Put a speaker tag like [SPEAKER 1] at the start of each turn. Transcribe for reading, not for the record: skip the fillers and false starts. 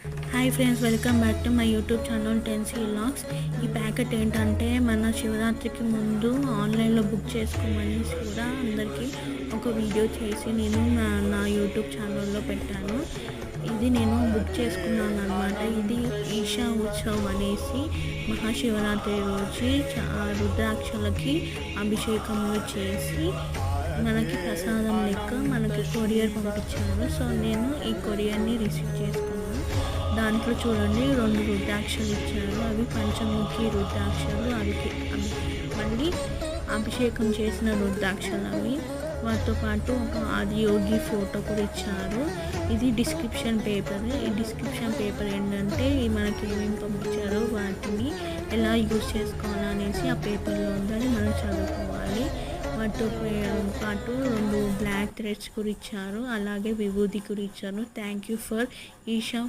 [SPEAKER 1] Hi friends, welcome back to my YouTube channel 10C vlogs. ఈ packet ఏంటంటే మన శివరాత్రికి ముందు ఆన్లైన్లో బుక్ చేసుకోమని కూడా అందరికీ ఒక వీడియో చేసి నేను నా యూట్యూబ్ ఛానల్లో పెట్టాను. ఇది నేను బుక్ చేసుకున్నాను అనమాట. ఇది ఈషా ఉత్సవ్ అనేసి మహాశివరాత్రి రోజు రుద్రాక్షలకి అభిషేకములు చేసి మనకి ప్రసాదం లెక్క మనకి కొరియర్ పంపించారు. సో నేను ఈ కొరియర్ని రిసీవ్ చేసుకున్నాను. దాంట్లో చూడండి 2 రుద్రాక్షలు ఇచ్చారు. అవి పంచముఖి రుద్రాక్షలు. అవి మళ్ళీ అభిషేకం చేసిన రుద్రాక్షలు అవి. వాటితో పాటు ఒక ఆదియోగి ఫోటో కూడా ఇచ్చారు. ఇది డిస్క్రిప్షన్ పేపర్. ఈ డిస్క్రిప్షన్ పేపర్ ఏంటంటే మనకి ఏమేమి పంపించారో వాటిని ఎలా యూజ్ చేసుకోవాలనేసి ఆ పేపర్లో ఉందని మనం చదువుకోవాలి. వాటితో పాటు 2 బ్లాక్ థ్రెడ్స్ కూడా ఇచ్చారు. అలాగే విభూది కూడా ఇచ్చారు. Thank you for Isha